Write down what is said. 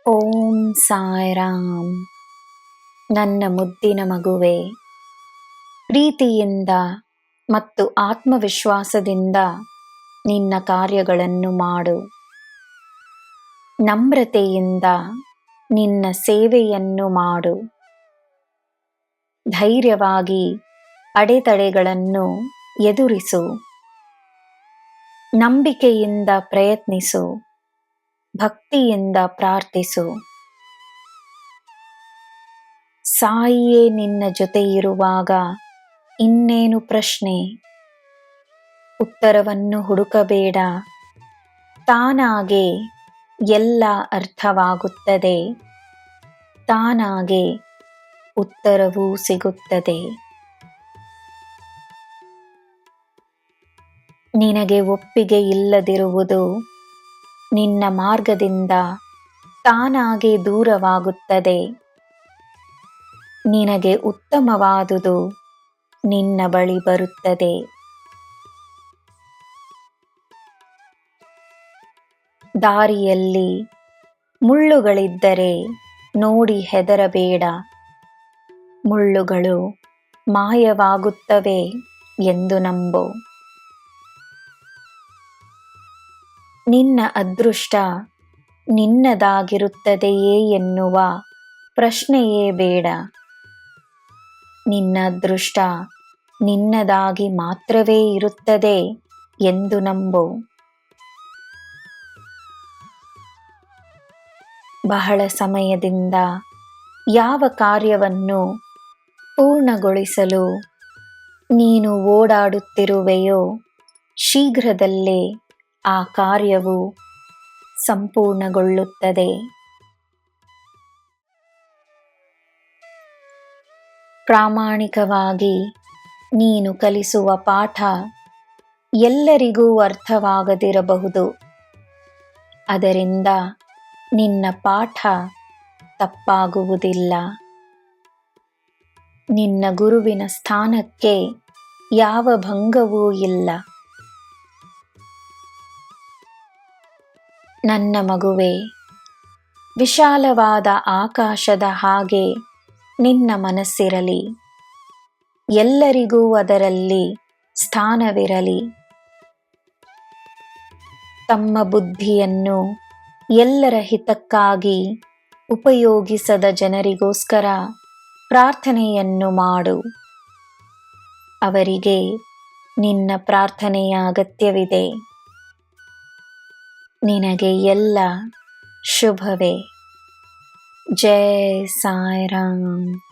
ಓಂ ಸಾಯಿರಾಮ್. ನನ್ನ ಮುದ್ದಿನ ಮಗುವೆ, ಪ್ರೀತಿಯಿಂದ ಮತ್ತು ಆತ್ಮವಿಶ್ವಾಸದಿಂದ ನಿನ್ನ ಕಾರ್ಯಗಳನ್ನು ಮಾಡು. ನಮ್ರತೆಯಿಂದ ನಿನ್ನ ಸೇವೆಯನ್ನು ಮಾಡು. ಧೈರ್ಯವಾಗಿ ಅಡೆತಡೆಗಳನ್ನು ಎದುರಿಸು. ನಂಬಿಕೆಯಿಂದ ಪ್ರಯತ್ನಿಸು. ಭಕ್ತಿಯಿಂದ ಪ್ರಾರ್ಥಿಸು. ಸಾಯಿಯೇ ನಿನ್ನ ಜೊತೆ ಇರುವಾಗ ಇನ್ನೇನು ಪ್ರಶ್ನೆ? ಉತ್ತರವನ್ನು ಹುಡುಕಬೇಡ. ತಾನಾಗೆ ಎಲ್ಲ ಅರ್ಥವಾಗುತ್ತದೆ. ತಾನಾಗೆ ಉತ್ತರವೂ ಸಿಗುತ್ತದೆ. ನಿನಗೆ ಒಪ್ಪಿಗೆ ಇಲ್ಲದಿರುವುದು ನಿನ್ನ ಮಾರ್ಗದಿಂದ ತಾನಾಗೆ ದೂರವಾಗುತ್ತದೆ. ನಿನಗೆ ಉತ್ತಮವಾದುದು ನಿನ್ನ ಬಳಿ ಬರುತ್ತದೆ. ದಾರಿಯಲ್ಲಿ ಮುಳ್ಳುಗಳಿದ್ದರೆ ನೋಡಿ ಹೆದರಬೇಡ. ಮುಳ್ಳುಗಳು ಮಾಯವಾಗುತ್ತವೆ ಎಂದು ನಂಬು. ನಿನ್ನ ಅದೃಷ್ಟ ನಿನ್ನದಾಗಿರುತ್ತದೆಯೇ ಎನ್ನುವ ಪ್ರಶ್ನೆಯೇ ಬೇಡ. ನಿನ್ನ ಅದೃಷ್ಟ ನಿನ್ನದಾಗಿ ಮಾತ್ರವೇ ಇರುತ್ತದೆ ಎಂದು ನಂಬು. ಬಹಳ ಸಮಯದಿಂದ ಯಾವ ಕಾರ್ಯವನ್ನು ಪೂರ್ಣಗೊಳಿಸಲು ನೀನು ಓಡಾಡುತ್ತಿರುವೆಯೋ ಶೀಘ್ರದಲ್ಲೇ ಆ ಕಾರ್ಯವು ಸಂಪೂರ್ಣಗೊಳ್ಳುತ್ತದೆ. ಪ್ರಾಮಾಣಿಕವಾಗಿ ನೀನು ಕಲಿಸುವ ಪಾಠ ಎಲ್ಲರಿಗೂ ಅರ್ಥವಾಗದಿರಬಹುದು. ಅದರಿಂದ ನಿನ್ನ ಪಾಠ ತಪ್ಪಾಗುವುದಿಲ್ಲ. ನಿನ್ನ ಗುರುವಿನ ಸ್ಥಾನಕ್ಕೆ ಯಾವ ಭಂಗವೂ ಇಲ್ಲ. ನನ್ನ ಮಗುವೆ, ವಿಶಾಲವಾದ ಆಕಾಶದ ಹಾಗೆ ನಿನ್ನ ಮನಸ್ಸಿರಲಿ. ಎಲ್ಲರಿಗೂ ಅದರಲ್ಲಿ ಸ್ಥಾನವಿರಲಿ. ತಮ್ಮ ಬುದ್ಧಿಯನ್ನು ಎಲ್ಲರ ಹಿತಕ್ಕಾಗಿ ಉಪಯೋಗಿಸದ ಜನರಿಗೋಸ್ಕರ ಪ್ರಾರ್ಥನೆಯನ್ನು ಮಾಡು. ಅವರಿಗೆ ನಿನ್ನ ಪ್ರಾರ್ಥನೆಯ ಅಗತ್ಯವಿದೆ. ನಿನಗೆ ಎಲ್ಲ ಶುಭವೇ. ಜೈ ಸಾಯಿರಾಮ್.